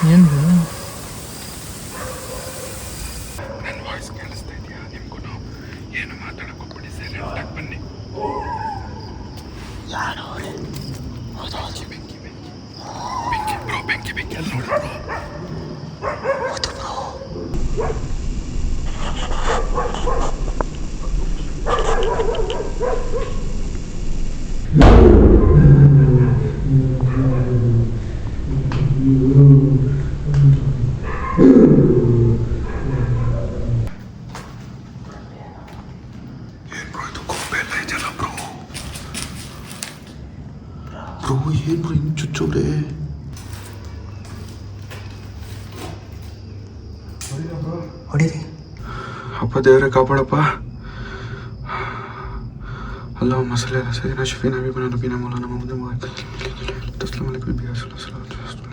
ಏನು ನನ್ನ ವಾಯ್ಸ್ ಕೇಳಿಸ್ತಾ ಇದೆಯಾ ನಿಮ್ಗೂ? ಏನು ಮಾತಾಡೋಕ್ಕೋಗ್ಬಿಡಿ, ಸೈಲೆಂಟಾಗಿ ಬನ್ನಿ. ಯಾರು ಬೆಂಕಿ ಬೆಂಕಿ ಬೆಂಕಿ ಬ್ರೋ, ಬೆಂಕಿ ಬೆಂಕಿ ಅಲ್ಲಿ ನೋಡಿ ಬ್ರೋ. ಹೌದು ಬ್ರೋ. ಏನ್ ಬ್ರೋ ಇದು ಕೊಂಬೆ ಎಲ್ಲ ಇದೆಯಲ್ಲ ಬ್ರೋ? ಬ್ರೋ ಏನ್ ಬ್ರೋ ಹಿಂಗೆ ಚುಚ್ಚೋರೆ? ಹೊಡೀರಿ. ಅಪ್ಪ ದೇವರೇ ಕಾಪಾಡಪ್ಪ. ಅಲ್ಲ ಮಸಲೆ ಸೈನ ಶಫೀನಾ ಬಿಗುನ ನಬೀನಾ ಮೌಲಾನಾ ಮುಹಮ್ಮದ್ ತಸ್ಲೀಮ್ ಅಲೈಕಿ ಬಿಯಾ ಸಲ್ಲಲ್ಲಾಹು ಅಲೈಹಿ ವಸಲ್ಲಂ.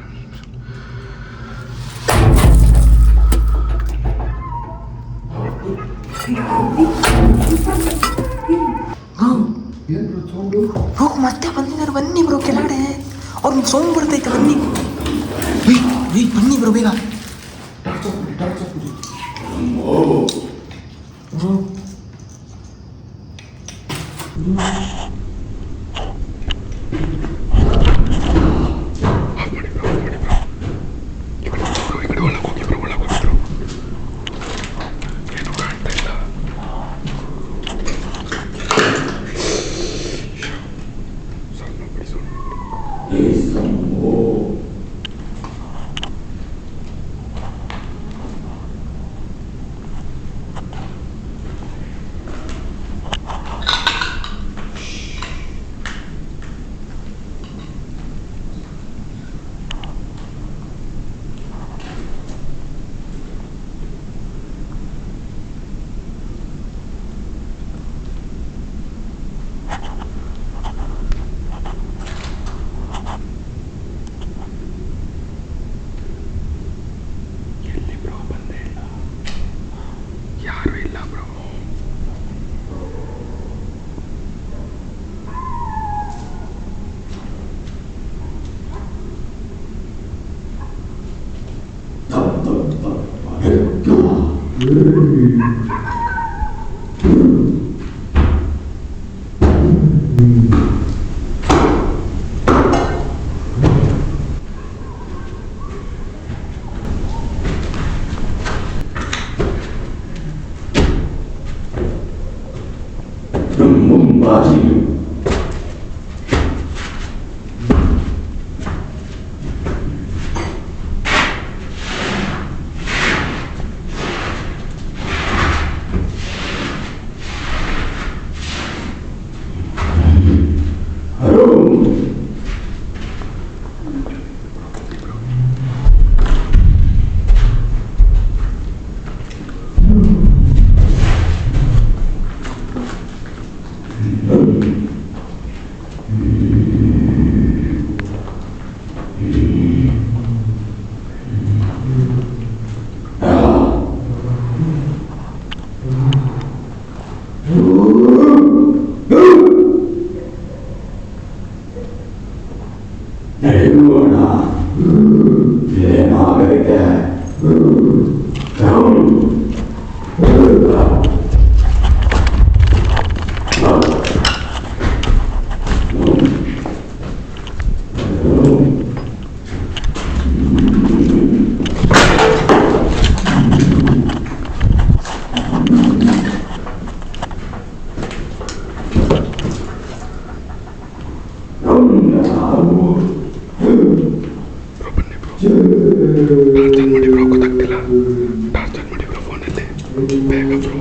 ಬ್ರೋ ಮತ್ತೆ ಬಂದಿದ್ದಾರೆ, ಬನ್ನಿ ಬ್ರೋ ಕೆಳಗಡೆ. ಅವ್ರಿಗೆ ಸೌಂಡ್ ಬರ್ತೈತೆ, ಬನ್ನಿ ಬನ್ನಿ ಬ್ರೋ ಬೇಗ. ಯಾರು ಇಲ್ಲ ಬ್ರೋ. ಟಾರ್ಚರ್ ಮಾಡಿ ಬ್ರೋ ಫೋನಲ್ಲಿ ಬೇಗ ಬ್ರೋ.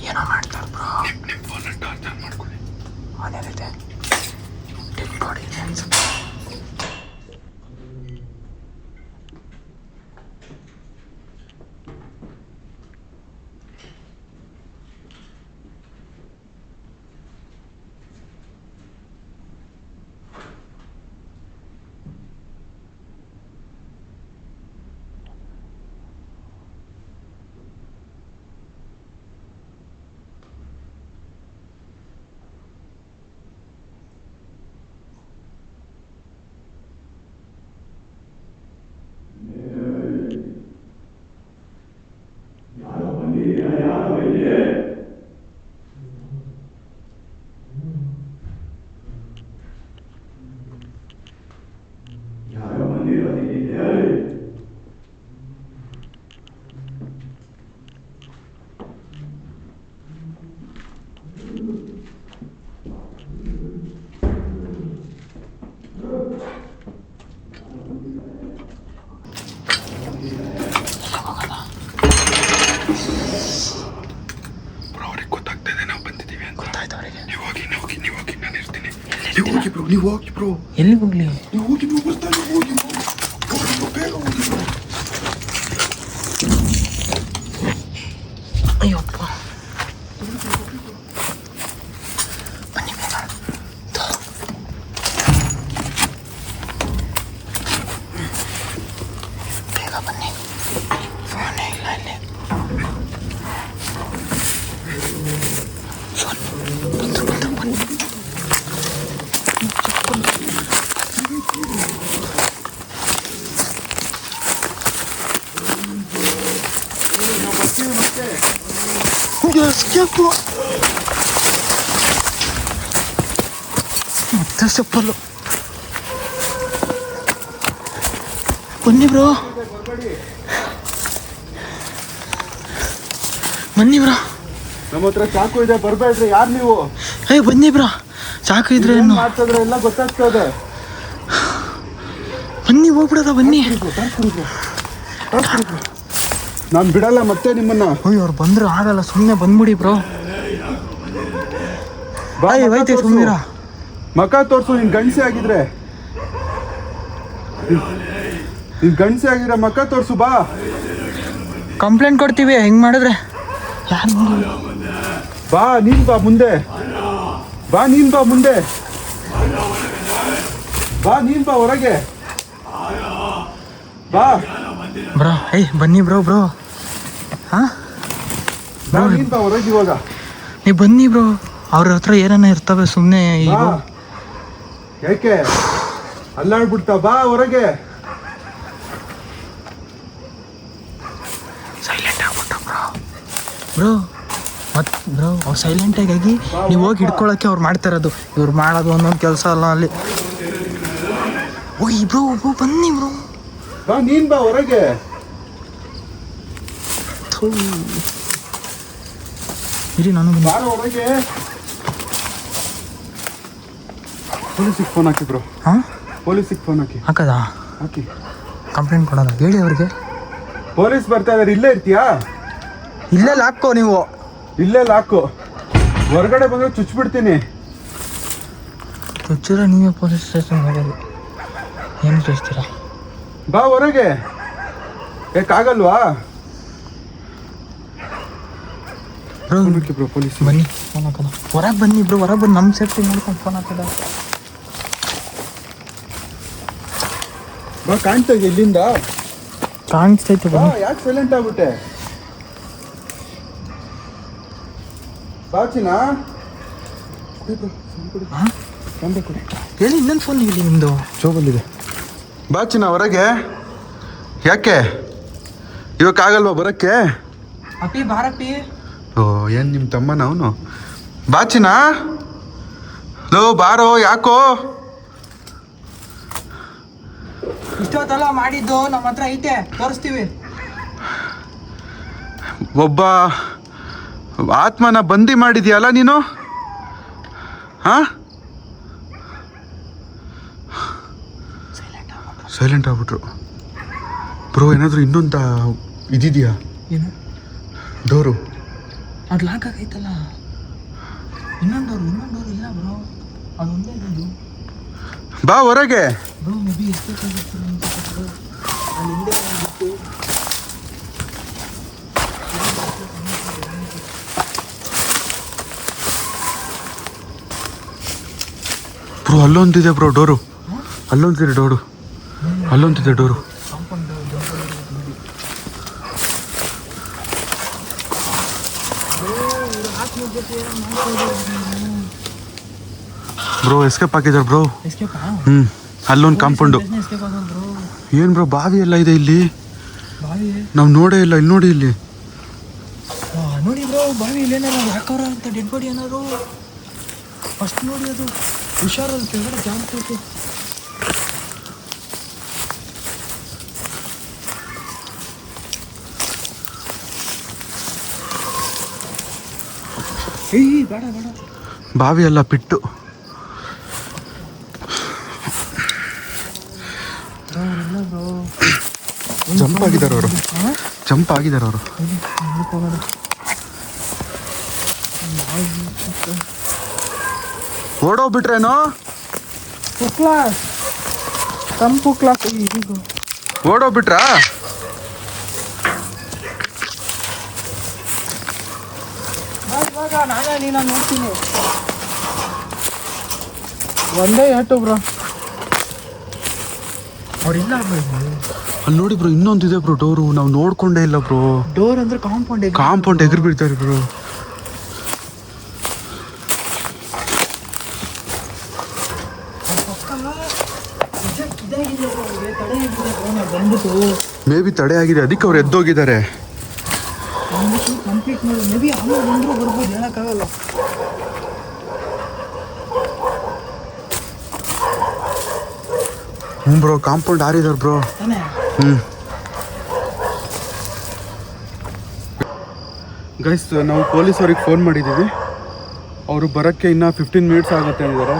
ಏನೋ ಮಾಡ್ತಾರೆ ಬ್ರೋ. ನಿಮ್ಮ ಫೋನಲ್ಲಿ ಟಾರ್ಚ್ ಆನ್ ಮಾಡ್ಕೊಳ್ಳಿ. ಅವನೇನಿದೆ ಡೆಡ್ ಬಾಡಿ ಇದೆ ಅನ್ಸುತ್ತೆ. ನೀವು ಹೋಗಿ ಬ್ರೋ. ಎಲ್ಲಿ ಹೋಗ್ಲಿ? ನೀವು ಹೋಗಿ ಬ್ರೋ, ಬರ್ತಾನೆ. ಹೋಗಿ ಬೇಗ ಹೋಗಿ ಬ್ರೋ. ಅಯ್ಯಪ್ಪ ಬನ್ನಿ ಬೇಗ. ಬೇಗ ಬನ್ನಿ, ಫೋನೇ ಇಲ್ಲ ಇಲ್ಲಿ. ಬಂದ್ರು ಬನ್ನಿ. ಮತ್ತೆ ಚಪ್ಪಲು. ಬನ್ನಿ ಬ್ರೋ, ಬನ್ನಿ ಬ್ರೋ. ನಮ್ಮ ಹತ್ರ ಚಾಕು ಇದೆ, ಬರ್ಬೇಡ್ರಿ. ಯಾರು ನೀವು? ಬನ್ನಿ ಬ್ರೋ, ಚಾಕು ಇದ್ರೆ ಏನು ಮಾಡ್ತಿದ್ರೆ ಎಲ್ಲ ಗೊತ್ತಾಗ್ತದೆ. ಬನ್ನಿ, ಹೋಗ್ಬಿಡದ ಬನ್ನಿ. ನಾನು ಬಿಡಲ್ಲ ಮತ್ತೆ ನಿಮ್ಮನ್ನ. ಅವ್ರು ಬಂದ್ರೆ ಆಗಲ್ಲ, ಸುಮ್ಮನೆ ಬಂದ್ಬಿಡಿ ಬ್ರೋ. ಹೋಯ್ತೆ ಸುಮ್ಮನಿರ. ಮಕ ತೋರ್ಸು. ನಿನ್ ಗಂಡಸೆ ಆಗಿದ್ರೆ, ನಿನ್ ಗಂಡಸೆ ಆಗಿದ್ರೆ ಮಕ ತೋರ್ಸು. ಬಾ, ಕಂಪ್ಲೇಂಟ್ ಕೊಡ್ತೀವಿ ಹೆಂಗ್ ಮಾಡಿದ್ರೆ. ಯಾರು ಬಾ, ನೀನ್ ಬಾ ಮುಂದೆ. ಬಾ, ನೀನ್ ಬಾ ಮುಂದೆ. ಬಾ, ನೀನ್ ಬಾ ಹೊರಗೆ. ಬಾ ಬ್ರೋ. ಬನ್ನಿ ಬ್ರೋ. ಬ್ರೋ ಬಾ, ನೀನ್ ಬಾ ಹೊರಗೆ. ಇವಾಗ ನೀವು ಬನ್ನಿ ಬ್ರೋ. ಅವ್ರ ಹತ್ರ ಏನಾನ ಇರ್ತವೆ ಸುಮ್ಮನೆ. ಯಾಕೆ ಅಲ್ಲಾಡ್ಬಿಡ್ತಾ? ಬಾ ಹೊರಗೆ. ಸೈಲೆಂಟ್ ಆಗ್ಬಿಟ್ಟು ಬ್ರೋ. ಬ್ರೋ ಅವ್ರು ಸೈಲೆಂಟಾಗಿ ನೀವು ಹೋಗಿ ಹಿಡ್ಕೊಳಕ್ಕೆ ಅವ್ರು ಮಾಡ್ತಾ ಇರೋದು. ಇವ್ರು ಮಾಡೋದು ಒಂದೊಂದು ಕೆಲಸ ಅಲ್ಲ ಅಲ್ಲಿ. ಬ್ರೋ ಬನ್ನಿ ಬ್ರೋ. ಬಾ, ನೀನ್ ಬಾ ಹೊರಗೆ. ಇರಿ ನಾನು ಬಾರ ಹೊರಗೆ. ಪೊಲೀಸಿಗೆ ಫೋನ್ ಹಾಕಿ ಬ್ರೋ. ಪೊಲೀಸಿಗೆ ಫೋನ್ ಹಾಕದಾ? ಹಾಕಿ ಕಂಪ್ಲೇಂಟ್ ಕೊಡೋದ? ಹೇಳಿ ಅವ್ರಿಗೆ. ಪೊಲೀಸ್ ಬರ್ತಾ ಇದಾರೆ, ಇಲ್ಲೇ ಇರ್ತೀಯಾ? ಇಲ್ಲೇ ಲಾಕ್ಕೋ ನೀವು. ಇಲ್ಲೇ ಲಾಕು. ಹೊರಗಡೆ ಬಂದ್ರೆ ಚುಚ್ಬಿಡ್ತೀನಿ. ಚುಚ್ಚಿದ್ರೆ ನೀವೇ ಪೊಲೀಸ್ ಸ್ಟೇಷನ್ ಹೋಗೋದು. ಏನು ಚುಚ್ತೀರಾ? ಬಾ ಹೊರಗೆ. ಯಾಕಾಗಲ್ವಾ? ಬ್ರೋ ಪೊಲೀಸ್ ಬನ್ನಿ, ಫೋನ್ ಹಾಕೋದು. ಹೊರಗೆ ಬನ್ನಿ ಬ್ರೋ, ಹೊರಗೆ ಬಂದು ನಮ್ಮ ಸೇಫ್ಟಿ ಮಾಡ್ಕೊಂಡು ಫೋನ್ ಹಾಕೋದ. ಬಾ, ಕಾಣ್ತಾ ಇದೆ ಇಲ್ಲಿಂದ. ಕಾಣಿಸ್ತೈತೆ ಬನ್ನಿ. ಯಾಕೆ ಸೈಲೆಂಟ್ ಆಗ್ಬಿಟ್ಟೆ? ಬಾಚಿನಾ ಹೇಳಿ, ಇನ್ನೊಂದು ಫೋನ್ ಇಲ್ಲಿ ನಿಮ್ಮದು ಜೋಬಲ್ಲಿದೆ. ಬಾಚಿನ ಹೊರಗೆ. ಯಾಕೆ ಇವಾಗಲ್ವಾ ಬರೋಕ್ಕೆ? ಅಪ್ಪಿ ಬಾರಪ್ಪಿ. ಓ, ಏನು ನಿಮ್ಮ ತಮ್ಮನ ಅವನು? ಬಾಚಿನ ಲೋ ಬಾರೋ. ಯಾಕೋ ಇಷ್ಟೊತ್ತಲ್ಲ ಮಾಡಿದ್ದು? ನಮ್ಮ ಹತ್ರ ಐತೆ, ತೋರಿಸ್ತೀವಿ. ಒಬ್ಬ ಆತ್ಮನ ಬಂದಿ ಮಾಡಿದ್ಯಲ್ಲ ನೀನು. ಹಾ, ಸೈಲೆಂಟ್ ಆಗ್ಬಿಟ್ರು ಬ್ರೋ. ಏನಾದರೂ ಇನ್ನೊಂದು ಇದಿದೆಯಾ? ಏನು ಡೋರು? ಅದು ಲಾಕ್ ಆಗೈತಲ್ಲ. ಇನ್ನೊಂದು ಡೋರ್ ಇಲ್ಲ ಬ್ರೋ, ಅದೊಂದೇ ಇದು. ಬಾ ಹೊರಗೆ. ಬ್ರೋ ಮೇಬಿ ಎಷ್ಟೊತ್ತಾಗಿರ್ತೀರ ಅಂತ ಬ್ರೋ. ಅಲ್ಲಿ ಹಿಂದೆ ಬಿಟ್ಟು ಬ್ರೋ ಅಲ್ಲೊಂದಿದೆ ಬ್ರೋ ಡೋರು. ಅಲ್ಲೊಂದಿದೆ ಡೋರು. ಅಲ್ಲೊಂದಿದೆ ಡೋರು. ಬ್ರೋ ಎಸ್ಕೇಪ್ ಆಗಿದ್ದಾರೆ ಬ್ರೋ. ಅಲ್ಲೊಂದು ಕಾಂಪೌಂಡು. ಏನು ಬ್ರೋ, ಬಾವಿ ಎಲ್ಲ ಇದೆ ಇಲ್ಲಿ. ನಾವು ನೋಡೇ ಇಲ್ಲ. ಇಲ್ಲಿ ನೋಡಿ, ಇಲ್ಲಿ ನೋಡಿ ಬ್ರೋ, ಬಾವಿ ಇಲ್ಲೇನಾರ ಯಾಕವ್ರ ಅಂತ ಡೆಡ್ ಬಾಡಿ ಏನಾದ್ರು ಫಸ್ಟ್ ನೋಡಿ. ಅದು ಹುಷಾರಲ್ಲಿ ಕೆಳಗಡೆ ಜಾಗ್ತೈತೆ. ಏಯ್ ಬೇಡ ಬೇಡ, ಬಾವಿ ಎಲ್ಲ ಪಿಟ್ಟು. ಜಂಪ್ ಆಗಿದ್ದಾರೆ ಅವರು. ಜಂಪ್ ಆಗಿದ್ದಾರೆ ಅವರು. ಓಡೋಗ್ಬಿಟ್ರೇನೋ. ಕ್ಲಾಸ್ ತಂಪು ಕ್ಲಾಸ್ ಓಡೋಗ್ಬಿಟ್ರಾ? ನಾನೇ ನೀನು ನೋಡ್ತೀನಿ. ಒಂದೇ ಏಟು ಬ್ರೋ. ಅವ್ರಿಲ್ಲ ಅಲ್ಲಿ ನೋಡಿ ಬ್ರೋ, ಇನ್ನೊಂದಿದೆ ಬ್ರೋ ಡೋರು. ನಾವು ನೋಡ್ಕೊಂಡೇ ಇಲ್ಲ ಬ್ರೋ. ಡೋರ್ ಅಂದ್ರೆ ಕಾಂಪೌಂಡ್ ಎಗರ್ ಬೀಳ್ತಾರೆ ಬ್ರೋ. ಮೇ ಬಿ ತಡೆ ಆಗಿದೆ, ಅದಕ್ಕೆ ಅವ್ರು ಎದ್ದೋಗಿದ್ದಾರೆ. ಕಂಪ್ಲೀಟ್ ಮಾಡಿ ಮೇ ಬಿ ಆಮೇಲೆ ಬಂದರೂ ಬರ್ಬೋದು, ಹೇಳೋಕ್ಕಾಗಲ್ಲ. ಬ್ರೋ ಕಾಂಪೌಂಡ್ ಹಾರಿದಾರೆ ಬ್ರೋ. ಗೈಸ್, ನಾವು ಪೊಲೀಸವ್ರಿಗೆ ಫೋನ್ ಮಾಡಿದ್ದೀವಿ. ಅವರು ಬರೋಕ್ಕೆ ಇನ್ನೂ 15 ಮಿನಿಟ್ಸ್ ಆಗುತ್ತೆ ಅಂದಿದ್ದಾರೆ.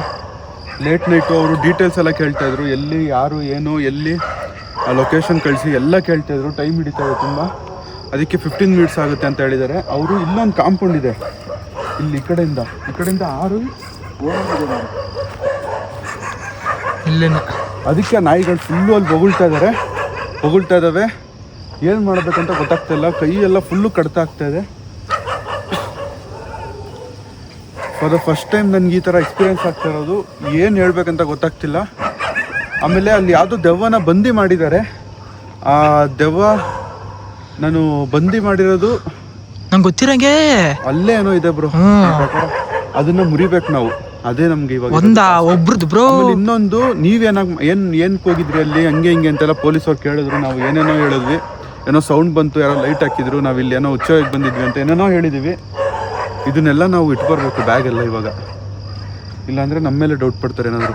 ಲೇಟ್ ನೈಟು ಅವರು ಡೀಟೇಲ್ಸ್ ಎಲ್ಲ ಕೇಳ್ತಾಯಿದ್ರು. ಎಲ್ಲಿ, ಯಾರು, ಏನು, ಎಲ್ಲಿ, ಆ ಲೊಕೇಶನ್ ಕಳಿಸಿ ಎಲ್ಲ ಕೇಳ್ತಾಯಿದ್ರು. ಟೈಮ್ ಹಿಡಿತಾಯಿದೆ ತುಂಬ. ಅದಕ್ಕೆ 15 ಮಿನಿಟ್ಸ್ ಆಗುತ್ತೆ ಅಂತ ಹೇಳಿದ್ದಾರೆ. ಅವರು ಇಲ್ಲೊಂದು ಕಾಂಪೌಂಡ್ ಇದೆ, ಇಲ್ಲಿ ಈ ಕಡೆಯಿಂದ ಆರು ಓಡಾಡಿದೆ ಇಲ್ಲೇನೆ. ಅದಕ್ಕೆ ನಾಯಿಗಳು ಫುಲ್ಲು ಅಲ್ಲಿ ಬೊಗಳ್ತಾ ಇದ್ದಾವೆ. ಏನು ಮಾಡಬೇಕಂತ ಗೊತ್ತಾಗ್ತಾಯಿಲ್ಲ. ಕೈ ಎಲ್ಲ ಫುಲ್ಲು ಕಡ್ತಾ ಆಗ್ತಾಯಿದೆ. ಫಾರ್ ದ ಫಸ್ಟ್ ಟೈಮ್ ನನಗೆ ಈ ಥರ ಎಕ್ಸ್ಪೀರಿಯೆನ್ಸ್ ಆಗ್ತಾ ಇರೋದು. ಏನು ಹೇಳ್ಬೇಕಂತ ಗೊತ್ತಾಗ್ತಿಲ್ಲ. ಆಮೇಲೆ ಅಲ್ಲಿ ಯಾವುದೋ ದೆವ್ವನ ಬಂದಿ ಮಾಡಿದ್ದಾರೆ. ಆ ದೆವ್ವ ನಾನು ಬಂದಿ ಮಾಡಿರೋದು ನಂಗೆ ಗೊತ್ತಿರಂಗೆ ಅಲ್ಲೇ ಏನೋ ಇದೆ ಬ್ರೋ. ಅದನ್ನ ಮುರಿಬೇಕು ನಾವು. ಅದೇ ನಮ್ಗೆ ಇವಾಗ ಒಬ್ರದ್ದು ಬ್ರೋ. ಇನ್ನೊಂದು, ಏನ್ ಹೋಗಿದ್ರಿ ಅಲ್ಲಿ ಹಂಗೆ ಹಿಂಗೆ ಅಂತೆಲ್ಲ ಪೊಲೀಸವ್ರು ಕೇಳಿದ್ರು. ನಾವು ಏನೇನೋ ಹೇಳಿದ್ವಿ. ಏನೋ ಸೌಂಡ್ ಬಂತು, ಯಾರೋ ಲೈಟ್ ಹಾಕಿದ್ರು, ನಾವು ಇಲ್ಲಿ ಏನೋ ಉಚ್ಚವಾಗಿ ಬಂದಿದ್ವಿ ಅಂತ ಏನೇನೋ ಹೇಳಿದ್ವಿ. ಇದನ್ನೆಲ್ಲ ನಾವು ಇಟ್ಬರ್ಬೇಕು ಬ್ಯಾಗ್ ಎಲ್ಲ ಇವಾಗ. ಇಲ್ಲಾಂದರೆ ನಮ್ಮ ಮೇಲೆ ಡೌಟ್ ಪಡ್ತಾರೆ ಏನಾದರೂ.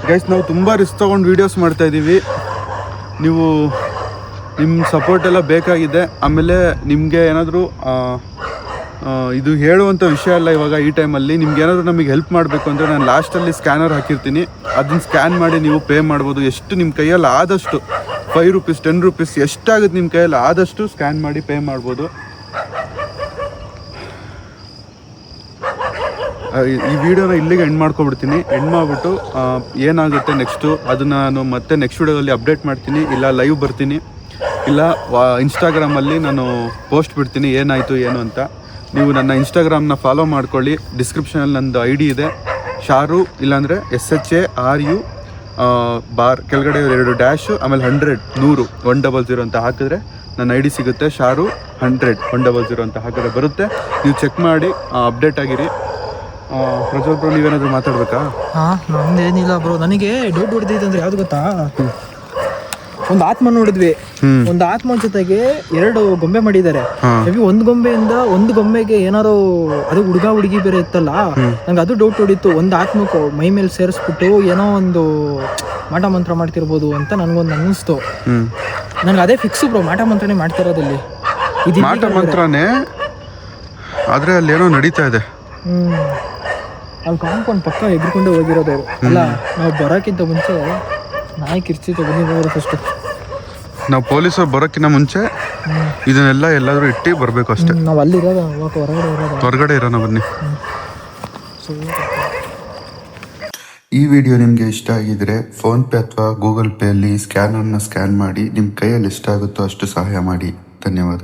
ಗೈಸ್, ನಾವು ತುಂಬ ರಿಸ್ಕ್ ತೊಗೊಂಡು ವೀಡಿಯೋಸ್ ಮಾಡ್ತಾಯಿದ್ದೀವಿ. ನೀವು ನಿಮ್ಮ ಸಪೋರ್ಟ್ ಎಲ್ಲ ಬೇಕಾಗಿದೆ. ಆಮೇಲೆ ನಿಮಗೆ ಏನಾದರೂ ಇದು ಹೇಳುವಂಥ ವಿಷಯ ಅಲ್ಲ ಇವಾಗ ಈ ಟೈಮಲ್ಲಿ. ನಿಮ್ಗೆ ಏನಾದರೂ ನಮಗೆ ಹೆಲ್ಪ್ ಮಾಡಬೇಕು ಅಂದರೆ ನಾನು ಲಾಸ್ಟಲ್ಲಿ ಸ್ಕ್ಯಾನರ್ ಹಾಕಿರ್ತೀನಿ. ಅದನ್ನ ಸ್ಕ್ಯಾನ್ ಮಾಡಿ ನೀವು ಪೇ ಮಾಡ್ಬೋದು. ಎಷ್ಟು ನಿಮ್ಮ ಕೈಯಲ್ಲಿ ಆದಷ್ಟು 5 ರೂಪೀಸ್ 10 ರೂಪೀಸ್ ಎಷ್ಟಾಗುತ್ತೆ ನಿಮ್ಮ ಕೈಯಲ್ಲಿ ಆದಷ್ಟು ಸ್ಕ್ಯಾನ್ ಮಾಡಿ ಪೇ ಮಾಡ್ಬೋದು. ಈ ವಿಡಿಯೋನ ಇಲ್ಲಿಗೆ ಎಂಡ್ ಮಾಡ್ಕೊಬಿಡ್ತೀನಿ. ಎಂಡ್ ಮಾಡಿಬಿಟ್ಟು ಏನಾಗುತ್ತೆ ನೆಕ್ಸ್ಟು ಅದನ್ನು ನಾನು ಮತ್ತೆ ನೆಕ್ಸ್ಟ್ ವಿಡಿಯೋದಲ್ಲಿ ಅಪ್ಡೇಟ್ ಮಾಡ್ತೀನಿ, ಇಲ್ಲ ಲೈವ್ ಬರ್ತೀನಿ, ಇಲ್ಲ ಇನ್ಸ್ಟಾಗ್ರಾಮಲ್ಲಿ ನಾನು ಪೋಸ್ಟ್ ಬಿಡ್ತೀನಿ ಏನಾಯಿತು ಏನು ಅಂತ. ನೀವು ನನ್ನ ಇನ್ಸ್ಟಾಗ್ರಾಮ್ನ ಫಾಲೋ ಮಾಡ್ಕೊಳ್ಳಿ. ಡಿಸ್ಕ್ರಿಪ್ಷನಲ್ಲಿ ನಂದು ID ಇದೆ, ಶಾರು ಇಲ್ಲಾಂದರೆ SHARU ಬಾರ್ ಕೆಳಗಡೆ 2 ಡ್ಯಾಶು ಆಮೇಲೆ 100 100 ಅಂತ ಹಾಕಿದ್ರೆ ನನ್ನ ID ಸಿಗುತ್ತೆ. ಶಾರು 100 100 ಅಂತ ಹಾಕಿದ್ರೆ ಬರುತ್ತೆ. ನೀವು ಚೆಕ್ ಮಾಡಿ ಅಪ್ಡೇಟ್ ಆಗಿರಿ. ಪ್ರಜ್ವಲ್ ಬ್ರೋ, ನೀವೇನಾದರೂ ಮಾತಾಡ್ಬೇಕಾ? ಹಾಂ, ನಮ್ದೇನಿಲ್ಲ ಬ್ರೋ. ನನಗೆ ಡೌಟ್ ಹೊಡೆದಿದ್ದು ಅಂದ್ರೆ ಯಾವ್ದು ಗೊತ್ತಾ, ಒಂದು ಆತ್ಮ ನೋಡಿದ್ವಿ. ಒಂದು ಆತ್ಮ ಜೊತೆಗೆ 2 ಗೊಂಬೆ ಮಾಡಿದ್ದಾರೆ. ಮೇಬಿ ಒಂದು ಗೊಂಬೆಯಿಂದ ಒಂದು ಗೊಂಬೆಗೆ ಏನಾರು ಅದು ಹುಡುಗ ಹುಡುಗಿ ಬೇರೆ ಇತ್ತಲ್ಲ, ನಂಗೆ ಅದು ಡೌಟ್ ಹೊಡಿತು. ಒಂದು ಆತ್ಮಕ್ಕೂ ಮೈ ಮೇಲೆ ಸೇರಿಸ್ಬಿಟ್ಟು ಏನೋ ಒಂದು ಮಾಟ ಮಂತ್ರ ಮಾಡ್ತಿರ್ಬೋದು ಅಂತ ನನಗೊಂದು ಅನ್ನಿಸ್ತು. ನನಗೆ ಅದೇ ಫಿಕ್ಸ್ ಬ್ರೋ, ಮಾಟ ಮಂತ್ರನೇ ಮಾಡ್ತಾ ಇರೋದಲ್ಲಿ. ಇದು ಮಾಟ ಮಂತ್ರನೇ, ಆದರೆ ಅಲ್ಲೇನೋ ನಡೀತಾ ಇದೆ. ಅಲ್ಲಿ ಕಾಂಪೌಂಡ್ ಪಕ್ಕ ಎಗ್ರಿಕೊಂಡು ಹೋಗಿರೋದು. ಅಲ್ಲ, ನಾವು ಬರೋಕ್ಕಿಂತ ಮುಂಚೆ ನಾಯಿ ಕಿರ್ಚಿತ್ತು ಬಂದಿರೋರು ಫಸ್ಟು. ನಾವು ಪೊಲೀಸರು ಬರೋಕ್ಕಿಂತ ಮುಂಚೆ ಇದನ್ನೆಲ್ಲ ಎಲ್ಲಾದರೂ ಇಟ್ಟು ಬರಬೇಕು ಅಷ್ಟೇ. ನಾವು ಅಲ್ಲಿರೋದು, ಹೊರಗಡೆ ಇರೋಣ ಬನ್ನಿ. ಈ ವಿಡಿಯೋ ನಿಮಗೆ ಇಷ್ಟ ಆಗಿದ್ರೆ ಫೋನ್ಪೇ ಅಥವಾ ಗೂಗಲ್ ಪೇಯಲ್ಲಿ ಸ್ಕ್ಯಾನರ್ನ ಸ್ಕ್ಯಾನ್ ಮಾಡಿ ನಿಮ್ಮ ಕೈಯಲ್ಲಿ ಎಷ್ಟಾಗುತ್ತೋ ಅಷ್ಟು ಸಹಾಯ ಮಾಡಿ. ಧನ್ಯವಾದ.